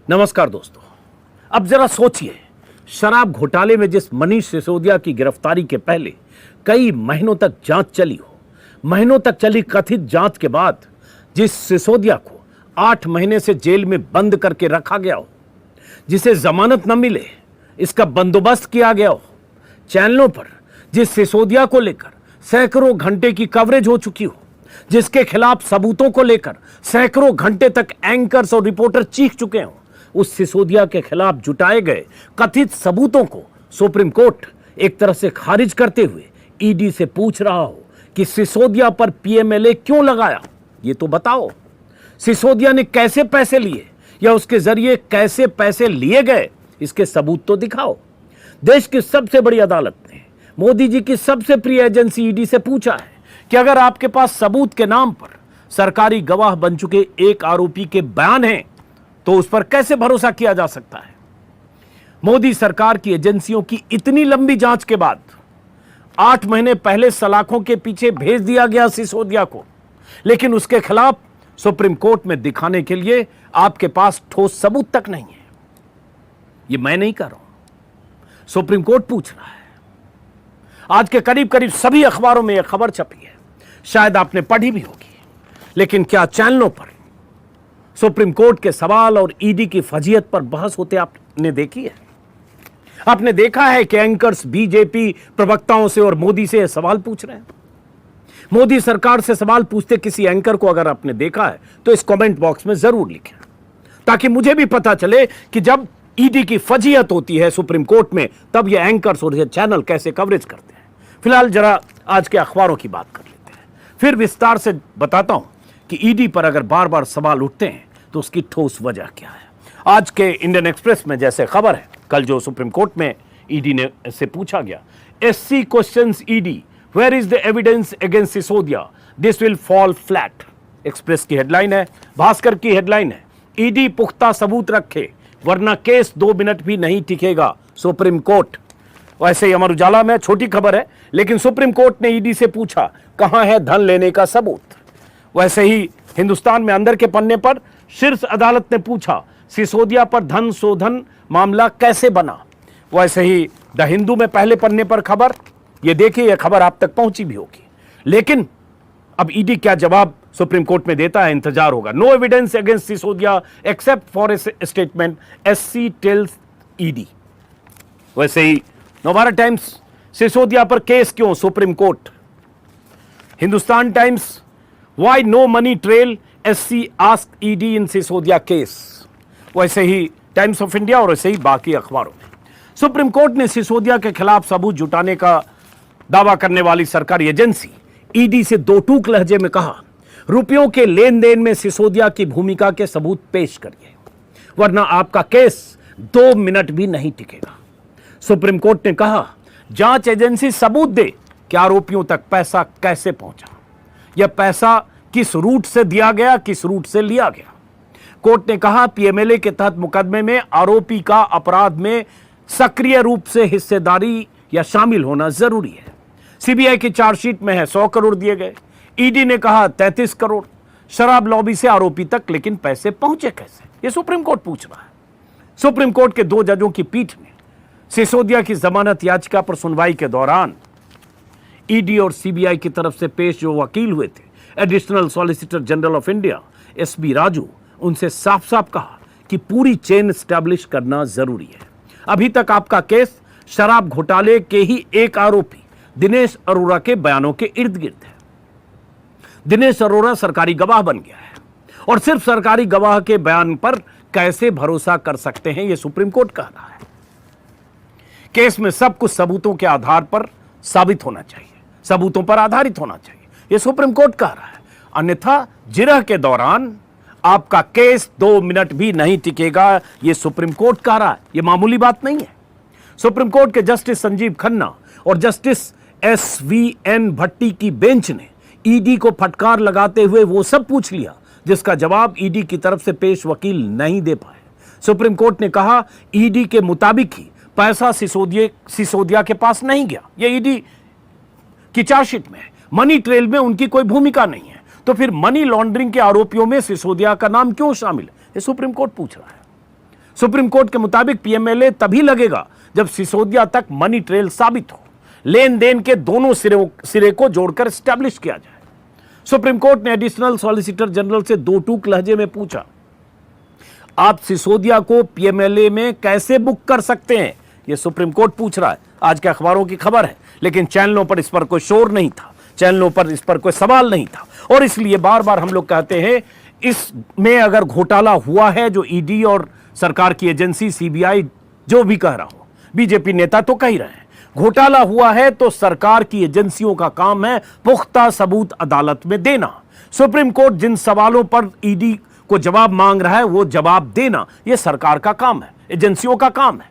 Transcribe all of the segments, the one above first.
नमस्कार दोस्तों। अब जरा सोचिए, शराब घोटाले में जिस मनीष सिसोदिया की गिरफ्तारी के पहले कई महीनों तक जांच चली हो, महीनों तक चली कथित जांच के बाद जिस सिसोदिया को 8 महीने से जेल में बंद करके रखा गया हो, जिसे जमानत न मिले इसका बंदोबस्त किया गया हो, चैनलों पर जिस सिसोदिया को लेकर सैकड़ों घंटे की कवरेज हो चुकी हो, जिसके खिलाफ सबूतों को लेकर सैकड़ों घंटे तक एंकर्स और रिपोर्टर चीख चुके हों, उस सिसोदिया के खिलाफ जुटाए गए कथित सबूतों को सुप्रीम कोर्ट एक तरह से खारिज करते हुए ईडी से पूछ रहा हो कि सिसोदिया पर पीएमएलए क्यों लगाया, ये तो बताओ। सिसोदिया ने कैसे पैसे लिए या उसके जरिए कैसे पैसे लिए गए, इसके सबूत तो दिखाओ। देश की सबसे बड़ी अदालत ने मोदी जी की सबसे प्रिय एजेंसी ईडी से पूछा है कि अगर आपके पास सबूत के नाम पर सरकारी गवाह बन चुके एक आरोपी के बयान हैं तो उस पर कैसे भरोसा किया जा सकता है। मोदी सरकार की एजेंसियों की इतनी लंबी जांच के बाद 8 महीने पहले सलाखों के पीछे भेज दिया गया सिसोदिया को, लेकिन उसके खिलाफ सुप्रीम कोर्ट में दिखाने के लिए आपके पास ठोस सबूत तक नहीं है। यह मैं नहीं कर रहा हूं, सुप्रीम कोर्ट पूछ रहा है। आज के करीब करीब सभी अखबारों में यह खबर छपी है, शायद आपने पढ़ी भी होगी, लेकिन क्या चैनलों पर सुप्रीम कोर्ट के सवाल और ईडी की फजीहत पर बहस होते आपने देखी है? आपने देखा है कि एंकर्स बीजेपी प्रवक्ताओं से और मोदी से सवाल पूछ रहे हैं? मोदी सरकार से सवाल पूछते किसी एंकर को अगर आपने देखा है तो इस कमेंट बॉक्स में जरूर लिखें, ताकि मुझे भी पता चले कि जब ईडी की फजीहत होती है सुप्रीम कोर्ट में तब ये एंकर्स और ये चैनल कैसे कवरेज करते हैं। फिलहाल जरा आज के अखबारों की बात कर लेते हैं, फिर विस्तार से बताता हूं कि ईडी पर अगर बार बार सवाल उठते हैं तो उसकी ठोस वजह क्या है। आज के इंडियन एक्सप्रेस में जैसे खबर है, कल जो सुप्रीम कोर्ट में ईडी ने से पूछा गया, SC questions ED, where is the evidence against Sisodia, this will fall flat. Express की हेडलाइन है, भास्कर की हेडलाइन है, ईडी पुख्ता सबूत रखे वरना केस 2 मिनट भी नहीं टिकेगा, सुप्रीम कोर्ट। वैसे ही अमर उजाला में छोटी खबर है, लेकिन सुप्रीम कोर्ट ने ईडी से पूछा कहां है धन लेने का सबूत। वैसे ही हिंदुस्तान में अंदर के पन्ने पर शीर्ष अदालत ने पूछा सिसोदिया पर धन शोधन मामला कैसे बना। वैसे ही द हिंदू में पहले पन्ने पर खबर, ये देखिए, यह खबर आप तक पहुंची भी होगी। लेकिन अब ईडी क्या जवाब सुप्रीम कोर्ट में देता है, इंतजार होगा। No evidence against Sisodia except for a statement, SC tells ED. वैसे ही नवभारत टाइम्स, सिसोदिया पर केस क्यों, supreme court. Hindustan Times, why no money trail, SC ask ED in Sisodia case. वैसे ही टाइम्स ऑफ इंडिया और वैसे ही बाकी अखबारों में सुप्रीम कोर्ट ने सिसोदिया के खिलाफ सबूत जुटाने का दावा करने वाली सरकारी एजेंसी ईडी से दो टूक लहजे में कहा, रुपयों के लेन देन में सिसोदिया की भूमिका के सबूत पेश करिए वरना आपका केस 2 मिनट भी नहीं टिकेगा। सुप्रीम कोर्ट ने कहा, जांच एजेंसी सबूत दे कि आरोपियों तक पैसा कैसे पहुंचा, यह पैसा किस रूट से दिया गया, किस रूट से लिया गया। कोर्ट ने कहा, पीएमएलए के तहत मुकदमे में आरोपी का अपराध में सक्रिय रूप से हिस्सेदारी या शामिल होना जरूरी है। सीबीआई की चार्जशीट में है 100 करोड़ दिए गए, ईडी ने कहा 33 करोड़। शराब लॉबी से आरोपी तक लेकिन पैसे पहुंचे कैसे, यह सुप्रीम कोर्ट पूछ रहा है। सुप्रीम कोर्ट के 2 जजों की पीठ ने सिसोदिया की जमानत याचिका पर सुनवाई के दौरान ईडी और सीबीआई की तरफ से पेश जो वकील हुए थे, additional solicitor general of India SB Raju, उनसे साफ साफ कहा कि पूरी चेन स्टैब्लिश करना जरूरी है। अभी तक आपका केस शराब घोटाले के ही एक आरोपी दिनेश अरोड़ा के बयानों के इर्द गिर्द है। दिनेश अरोड़ा सरकारी गवाह बन गया है और सिर्फ सरकारी गवाह के बयान पर कैसे भरोसा कर सकते हैं, यह सुप्रीम कोर्ट कह रहा है। केस में सब कुछ सबूतों के आधार पर साबित होना चाहिए, सबूतों पर आधारित होना चाहिए, यह सुप्रीम कोर्ट कह रहा है। अन्यथा जिरह के दौरान आपका केस 2 मिनट भी नहीं टिकेगा, यह सुप्रीम कोर्ट कह रहा है। यह मामूली बात नहीं है। सुप्रीम कोर्ट के जस्टिस संजीव खन्ना और जस्टिस SVN भट्टी की बेंच ने ईडी को फटकार लगाते हुए वो सब पूछ लिया जिसका जवाब ईडी की तरफ से पेश वकील नहीं दे पाए। सुप्रीम कोर्ट ने कहा, ईडी के मुताबिक ही पैसा सिसोदिया के पास नहीं गया, यह ईडी की चार्जशीट में है। मनी ट्रेल में उनकी कोई भूमिका नहीं है, तो फिर मनी लॉन्ड्रिंग के आरोपियों में सिसोदिया का नाम क्यों शामिल है, यह सुप्रीम कोर्ट पूछ रहा है। सुप्रीम कोर्ट के मुताबिक पीएमएलए तभी लगेगा जब सिसोदिया तक मनी ट्रेल साबित हो, लेन देन के दोनों सिरे को जोड़कर स्टैब्लिश किया जाए। सुप्रीम कोर्ट ने एडिशनल सॉलिसिटर जनरल से दो टूक लहजे में पूछा, आप सिसोदिया को पीएमएलए में कैसे बुक कर सकते हैं? यह सुप्रीम कोर्ट पूछ रहा है। आज के अखबारों की खबर है, लेकिन चैनलों पर इस पर कोई शोर नहीं था, चैनलों पर इस पर कोई सवाल नहीं था। और इसलिए बार बार हम लोग कहते हैं, इसमें अगर घोटाला हुआ है, जो ईडी और सरकार की एजेंसी सीबीआई जो भी कह रहा हो, बीजेपी नेता तो कह ही रहे हैं, घोटाला हुआ है तो सरकार की एजेंसियों का काम है पुख्ता सबूत अदालत में देना। सुप्रीम कोर्ट जिन सवालों पर ईडी को जवाब मांग रहा है वो जवाब देना, यह सरकार का काम है, एजेंसियों का काम है।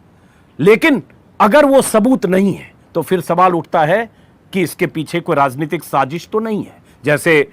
लेकिन अगर वो सबूत नहीं है तो फिर सवाल उठता है कि इसके पीछे कोई राजनीतिक साजिश तो नहीं है। जैसे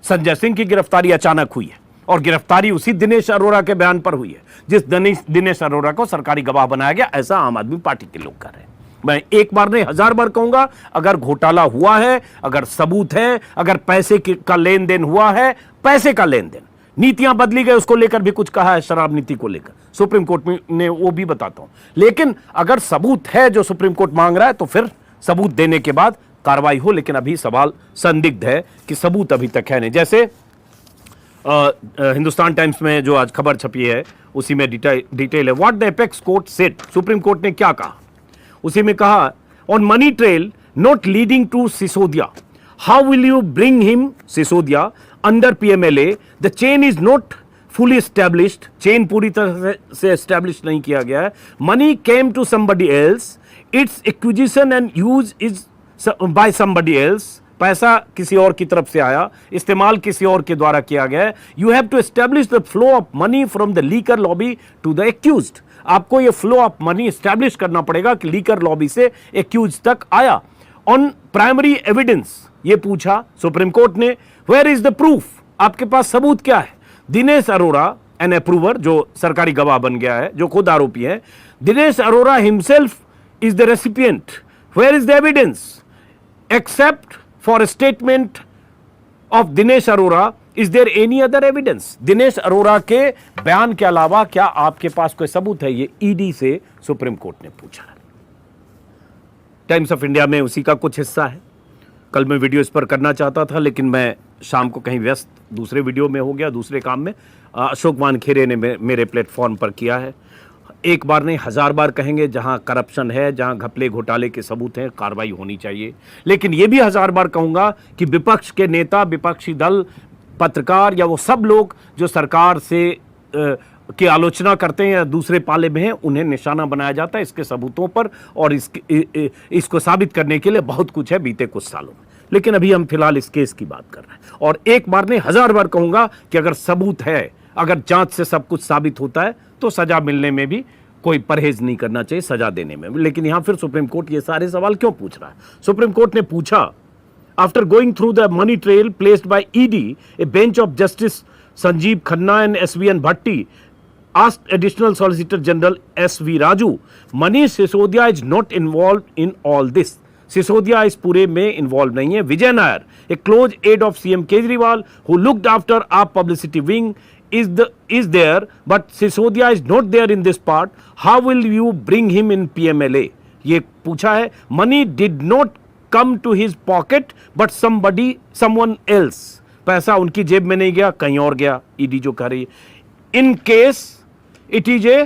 संजय सिंह की गिरफ्तारी अचानक हुई है और गिरफ्तारी उसी दिनेश अरोड़ा के बयान पर हुई है, जिस दिनेश अरोड़ा को सरकारी गवाह बनाया गया, ऐसा आम आदमी पार्टी के लोग कर रहे हैं। मैं एक बार नहीं 1000 बार कहूंगा, अगर घोटाला हुआ है, अगर सबूत है, अगर पैसे का लेन देन हुआ है, पैसे का लेन देन, नीतियां बदली गई उसको लेकर भी कुछ कहा है, शराब नीति को लेकर सुप्रीम कोर्ट ने, वो भी बताता हूं। लेकिन अगर सबूत है जो सुप्रीम कोर्ट मांग रहा है तो फिर सबूत देने के बाद कार्रवाई हो। लेकिन अभी सवाल संदिग्ध है कि सबूत अभी तक है नहीं। जैसे हिंदुस्तान टाइम्स में जो आज खबर छपी है उसी में डिटेल है, what the apex court said, supreme court ने क्या कहा। उसी में कहा, on money trail not leading to Sisodia, how will you bring him Sisodia under PMLA, the chain is not fully established, chain पूरी तरह से एस्टैब्लिश नहीं किया गया है। Money came to somebody else, it's acquisition and use is by somebody else, पैसा किसी और की तरफ से आया, इस्तेमाल किसी और के द्वारा किया गया है। You have to establish the flow of money from the liquor lobby to the accused, आपको ये फ्लो ऑफ मनी एस्टैब्लिश करना पड़ेगा कि लीकर लॉबी से एक्यूज तक आया। ऑन प्राइमरी एविडेंस, ये पूछा सुप्रीम कोर्ट ने, वेयर इज द प्रूफ, आपके पास सबूत क्या है। दिनेश अरोड़ा एन अप्रूवर, जो सरकारी गवाह बन गया है, जो खुद आरोपी है, Dinesh Arora himself is the recipient, where is the evidence except for statement of Dinesh Arora, is there any other evidence. Dinesh Arora के बयान के अलावा क्या आपके पास कोई सबूत है, ये ईडी से सुप्रीम कोर्ट ने पूछा। टाइम्स ऑफ इंडिया में उसी का कुछ हिस्सा है। कल मैं वीडियो इस पर करना चाहता था, लेकिन मैं शाम को कहीं व्यस्त दूसरे वीडियो में हो गया, दूसरे काम में। अशोक वानखेड़े ने मेरे प्लेटफॉर्म पर किया है। एक बार नहीं 1000 बार कहेंगे, जहां करप्शन है, जहां घपले घोटाले के सबूत हैं, कार्रवाई होनी चाहिए। लेकिन यह भी 1000 बार कहूंगा कि विपक्ष के नेता, विपक्षी दल, पत्रकार या वो सब लोग जो सरकार से की आलोचना करते हैं या दूसरे पाले में हैं, उन्हें निशाना बनाया जाता है इसके सबूतों पर, और इसको साबित करने के लिए बहुत कुछ है बीते कुछ सालों में। लेकिन अभी हम फिलहाल इस केस की बात कर रहे हैं। और एक बार नहीं 1000 बार कहूंगा कि अगर सबूत है, अगर जांच से सब कुछ साबित होता है तो सजा मिलने में भी कोई परहेज नहीं करना चाहिए, सजा देने में। लेकिन यहां फिर सुप्रीम कोर्ट ये सारे सवाल क्यों पूछ रहा है? सुप्रीम कोर्ट ने पूछा, after going through the money trail placed bye ED, A bench of justice Sanjeev Khanna and SVN Bhatti asked additional solicitor general SV Raju, Manish Sisodia is not involved in all this. Sisodia इस पूरे में involve नहीं है। विजय Nair, a close aide of CM Kejriwal who looked after our publicity wing, is there, but Sisodia is not there in this part. How will you bring him in PMLA? ये पूछा है। Money did not come to his pocket, but someone else. पैसा उनकी जेब में नहीं गया, कहीं और गया, ईडी जो कह रही है। In case it is a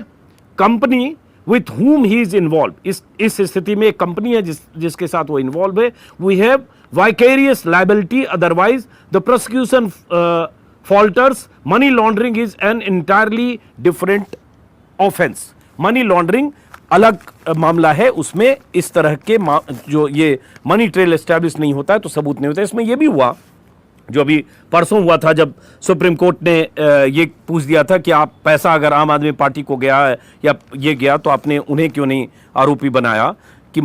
company with whom he is involved, इस स्थिति में एक कंपनी है जिसके साथ वो इन्वॉल्व है। We have vicarious liability, otherwise the prosecution falters. Money laundering is an entirely different offense. Money laundering अलग मामला है, उसमें इस तरह के जो ये मनी ट्रेल एस्टैब्लिश नहीं होता है तो सबूत नहीं होता। इसमें ये भी हुआ जो अभी परसों हुआ था, जब सुप्रीम कोर्ट ने ये पूछ दिया था कि आप पैसा अगर आम आदमी पार्टी को गया है या ये गया तो आपने उन्हें क्यों नहीं आरोपी बनाया, कि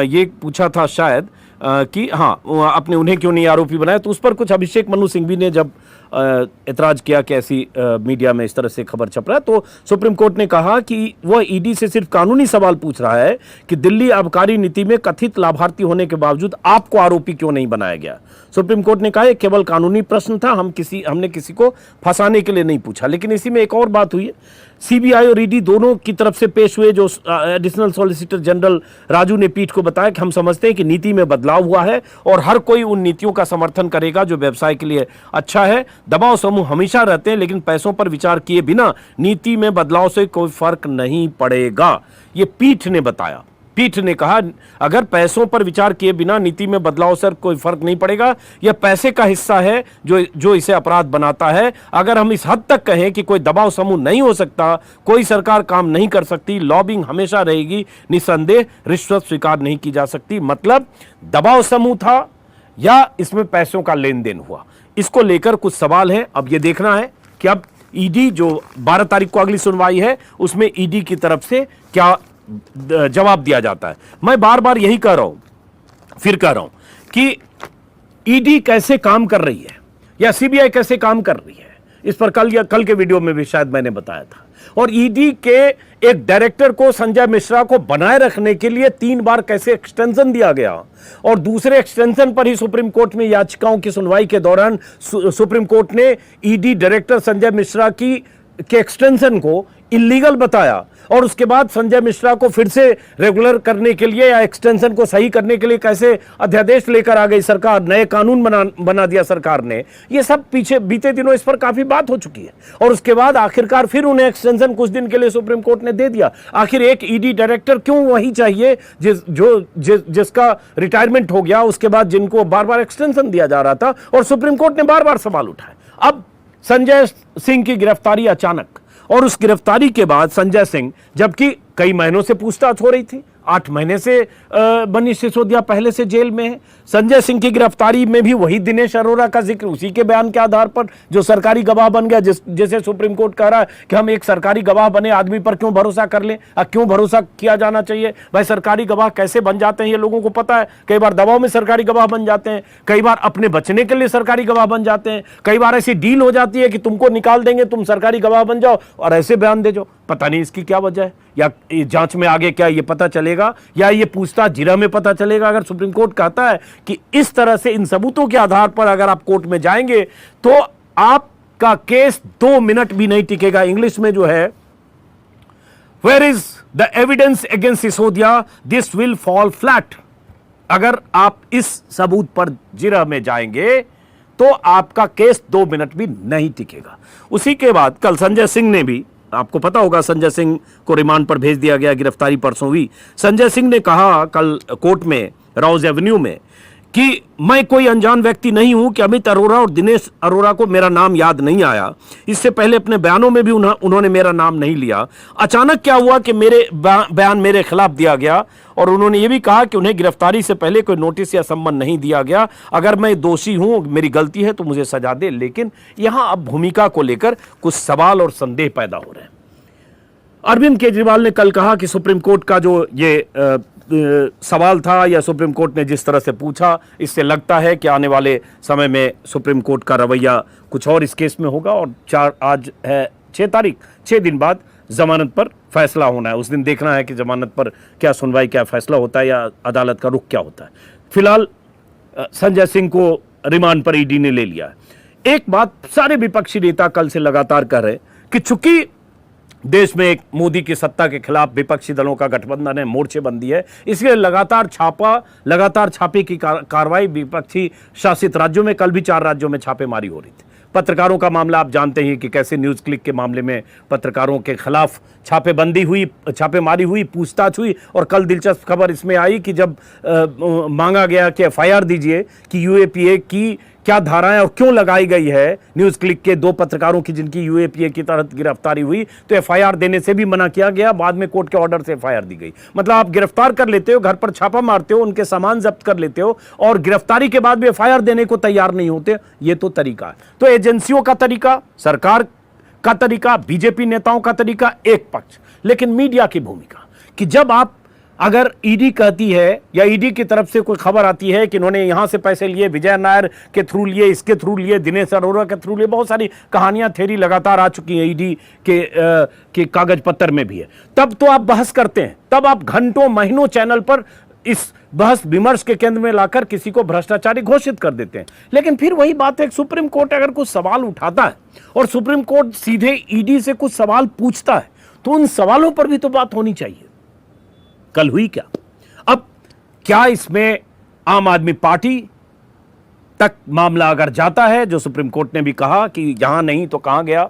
ये पूछा था शायद कि हाँ आपने उन्हें क्यों नहीं आरोपी बनाया। तो उस पर कुछ अभिषेक मनु सिंघवी ने जब एतराज किया कि ऐसी मीडिया में इस तरह से खबर छप रहा है। तो सुप्रीम कोर्ट ने कहा कि वह ईडी से सिर्फ कानूनी सवाल पूछ रहा है कि दिल्ली आबकारी नीति में कथित लाभार्थी होने के बावजूद आपको आरोपी क्यों नहीं बनाया गया। सुप्रीम कोर्ट ने कहा यह केवल कानूनी प्रश्न था, हमने किसी को फंसाने के लिए नहीं पूछा। लेकिन इसी में एक और बात हुई है, सीबीआई और ईडी दोनों की तरफ से पेश हुए जो एडिशनल सॉलिसिटर जनरल राजू ने पीठ को बताया कि हम समझते हैं कि नीति में बदलाव हुआ है और हर कोई उन नीतियों का समर्थन करेगा जो व्यवसाय के लिए अच्छा है। दबाव समूह हमेशा रहते हैं, लेकिन पैसों पर विचार किए बिना नीति में बदलाव से कोई फर्क नहीं पड़ेगा, ये पीठ ने बताया। पीठ ने कहा अगर पैसों पर विचार किए बिना नीति में बदलाव से कोई फर्क नहीं पड़ेगा, यह पैसे का हिस्सा है जो इसे अपराध बनाता है। अगर हम इस हद तक कहें कि कोई दबाव समूह नहीं हो सकता, कोई सरकार काम नहीं कर सकती, लॉबिंग हमेशा रहेगी, निसंदेह रिश्वत स्वीकार नहीं की जा सकती। मतलब दबाव समूह था या इसमें पैसों का लेन देन हुआ, इसको लेकर कुछ सवाल है। अब यह देखना है कि अब ईडी जो 12 तारीख को अगली सुनवाई है उसमें ईडी की तरफ से क्या जवाब दिया जाता है। मैं बार बार यही कह रहा हूं, फिर कह रहा हूं कि ईडी कैसे काम कर रही है या सीबीआई कैसे काम कर रही है, इस पर कल के वीडियो में भी शायद मैंने बताया था। और ईडी के एक डायरेक्टर को, संजय मिश्रा को बनाए रखने के लिए 3 बार कैसे एक्सटेंशन दिया गया और दूसरे एक्सटेंशन पर ही सुप्रीम कोर्ट में याचिकाओं की सुनवाई के दौरान सुप्रीम कोर्ट ने ईडी डायरेक्टर संजय मिश्रा के एक्सटेंशन को इलीगल बताया और उसके बाद संजय मिश्रा को फिर से रेगुलर करने के लिए या एक्सटेंशन को सही करने के लिए कैसे अध्यादेश लेकर आ गई सरकार, नए कानून बना दिया सरकार ने। ये सब पीछे बीते दिनों इस पर काफी बात हो चुकी है और उसके बाद आखिरकार फिर उन्हें एक्सटेंशन कुछ दिन के लिए सुप्रीम कोर्ट ने दे दिया। आखिर एक ईडी डायरेक्टर क्यों वही चाहिए जिसका रिटायरमेंट हो गया, उसके बाद जिनको बार बार एक्सटेंशन दिया जा रहा था और सुप्रीम कोर्ट ने बार बार सवाल उठाए। अब संजय सिंह की गिरफ्तारी अचानक, और उस गिरफ्तारी के बाद संजय सिंह, जबकि कई महीनों से पूछताछ हो रही थी, 8 महीने से मनीष सिसोदिया पहले से जेल में है। संजय सिंह की गिरफ्तारी में भी वही दिनेश अरोड़ा का जिक्र, उसी के बयान के आधार पर जो सरकारी गवाह बन गया, जैसे सुप्रीम कोर्ट कह रहा है कि हम एक सरकारी गवाह बने आदमी पर क्यों भरोसा कर लें, क्यों भरोसा किया जाना चाहिए। भाई सरकारी गवाह कैसे बन जाते हैं ये लोगों को पता है। कई बार दबाव में सरकारी गवाह बन जाते हैं, कई बार अपने बचने के लिए सरकारी गवाह बन जाते हैं, कई बार ऐसी डील हो जाती है कि तुमको निकाल देंगे, तुम सरकारी गवाह बन जाओ और ऐसे बयान दे जाओ। पता नहीं इसकी क्या वजह है, या जांच में आगे क्या ये पता चलेगा या ये पूछताछ जिरा में पता चलेगा। अगर सुप्रीम कोर्ट कहता है कि इस तरह से इन सबूतों के आधार पर अगर आप कोर्ट में जाएंगे तो आपका केस 2 मिनट भी नहीं टिकेगा। इंग्लिश में जो है, where is the evidence against Sisodia, this will fall flat. अगर आप इस सबूत पर जिरा में जाएंगे तो आपका केस 2 मिनट भी नहीं टिकेगा। उसी के बाद कल संजय सिंह ने भी, आपको पता होगा संजय सिंह को रिमांड पर भेज दिया गया, गिरफ्तारी परसों हुई। संजय सिंह ने कहा कल कोर्ट में, राउज एवेन्यू में, कि मैं कोई अनजान व्यक्ति नहीं हूं कि अमित अरोड़ा और दिनेश अरोड़ा को मेरा नाम याद नहीं आया। इससे पहले अपने बयानों में भी उन्होंने मेरा नाम नहीं लिया। अचानक क्या हुआ कि मेरे बयान मेरे खिलाफ दिया गया और उन्होंने ये भी कहा कि उन्हें गिरफ्तारी से पहले कोई नोटिस या सम्मन नहीं दिया गया। अगर मैं दोषी हूं, मेरी गलती है तो मुझे सजा दे। लेकिन यहां अब भूमिका को लेकर कुछ सवाल और संदेह पैदा हो रहे हैं। अरविंद केजरीवाल ने कल कहा कि सुप्रीम कोर्ट का जो ये सवाल था या सुप्रीम कोर्ट ने जिस तरह से पूछा, इससे लगता है कि आने वाले समय में सुप्रीम कोर्ट का रवैया कुछ और इस केस में होगा। और आज है 6 तारीख, 6 दिन बाद जमानत पर फैसला होना है। उस दिन देखना है कि जमानत पर क्या सुनवाई, क्या फैसला होता है या अदालत का रुख क्या होता है। फिलहाल संजय सिंह को रिमांड पर ईडी ने ले लिया है। एक बात सारे विपक्षी नेता कल से लगातार कह रहे कि चूंकि देश में एक मोदी की सत्ता के खिलाफ विपक्षी दलों का गठबंधन है, मोर्चेबंदी है, इसलिए लगातार छापे की कार्रवाई विपक्षी शासित राज्यों में, कल भी 4 राज्यों में छापेमारी हो रही थी। पत्रकारों का मामला आप जानते हैं कि कैसे न्यूज़ क्लिक के मामले में पत्रकारों के खिलाफ छापेमारी हुई, पूछताछ हुई। और कल दिलचस्प खबर इसमें आई कि जब मांगा गया कि एफआईआर दीजिए कि यूएपीए की क्या धाराएं और क्यों लगाई गई है न्यूज़ क्लिक के 2 पत्रकारों की जिनकी यूएपीए की तहत गिरफ्तारी हुई, तो एफआईआर देने से भी मना किया गया। बाद में कोर्ट के ऑर्डर से एफआईआर दी गई। मतलब आप गिरफ्तार कर लेते हो, घर पर छापा मारते हो, उनके सामान जब्त कर लेते हो और गिरफ्तारी के बाद भी एफआईआर देने को तैयार नहीं होते। ये तो तरीका है। तो एजेंसियों का तरीका, सरकार का तरीका, बीजेपी नेताओं का तरीका एक पक्ष, लेकिन मीडिया की भूमिका कि जब आप अगर ईडी कहती है या ईडी की तरफ से कोई खबर आती है कि इन्होंने यहां से पैसे लिए, विजय नायर के थ्रू लिए, इसके थ्रू लिए, दिनेश अरोड़ा के थ्रू लिए, बहुत सारी कहानियां थ्योरी लगातार आ चुकी हैं ईडी के कागज पत्र में भी है, तब तो आप बहस करते हैं, तब आप घंटों महीनों चैनल पर इस बहस विमर्श के केंद्र में लाकर किसी को भ्रष्टाचारी घोषित कर देते हैं। लेकिन फिर वही बात है, सुप्रीम कोर्ट अगर कुछ सवाल उठाता है और सुप्रीम कोर्ट सीधे ईडी से कुछ सवाल पूछता है, तो उन सवालों पर भी तो बात होनी चाहिए। कल हुई क्या? अब क्या इसमें आम आदमी पार्टी तक मामला अगर जाता है, जो सुप्रीम कोर्ट ने भी कहा कि यहां नहीं तो कहां गया,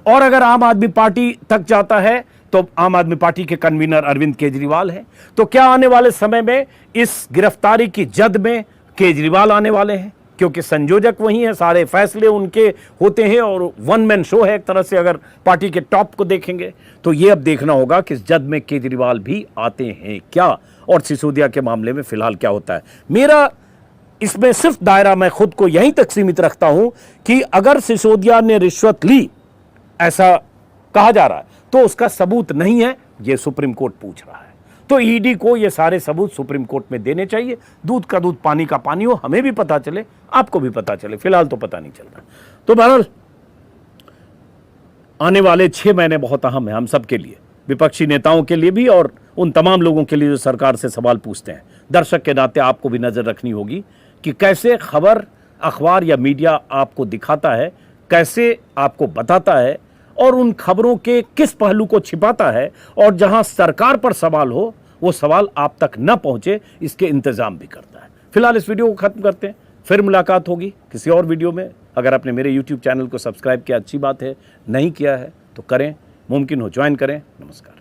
और अगर आम आदमी पार्टी तक जाता है तो आम आदमी पार्टी के कन्वीनर अरविंद केजरीवाल हैं, तो क्या आने वाले समय में इस गिरफ्तारी की जद में केजरीवाल आने वाले हैं? क्योंकि संयोजक वही है, सारे फैसले उनके होते हैं और वन मैन शो है एक तरह से। अगर पार्टी के टॉप को देखेंगे तो ये अब देखना होगा कि इस जद में केजरीवाल भी आते हैं क्या, और सिसोदिया के मामले में फिलहाल क्या होता है। मेरा इसमें सिर्फ दायरा मैं खुद को यहीं तक सीमित रखता हूं कि अगर सिसोदिया ने रिश्वत ली, ऐसा कहा जा रहा है, तो उसका सबूत नहीं है, यह सुप्रीम कोर्ट पूछ रहा है। तो ईडी को ये सारे सबूत सुप्रीम कोर्ट में देने चाहिए। दूध का दूध पानी का पानी हो, हमें भी पता चले, आपको भी पता चले। फिलहाल तो पता नहीं चल रहा। तो बहरहाल आने वाले 6 महीने बहुत अहम है हम सबके लिए, विपक्षी नेताओं के लिए भी और उन तमाम लोगों के लिए जो सरकार से सवाल पूछते हैं। दर्शक के नाते आपको भी नजर रखनी होगी कि कैसे खबर अखबार या मीडिया आपको दिखाता है, कैसे आपको बताता है, और उन खबरों के किस पहलू को छिपाता है, और जहां सरकार पर सवाल हो वो सवाल आप तक न पहुंचे, इसके इंतजाम भी करता है। फिलहाल इस वीडियो को खत्म करते हैं, फिर मुलाकात होगी किसी और वीडियो में। अगर आपने मेरे YouTube चैनल को सब्सक्राइब किया, अच्छी बात है, नहीं किया है तो करें, मुमकिन हो ज्वाइन करें। नमस्कार।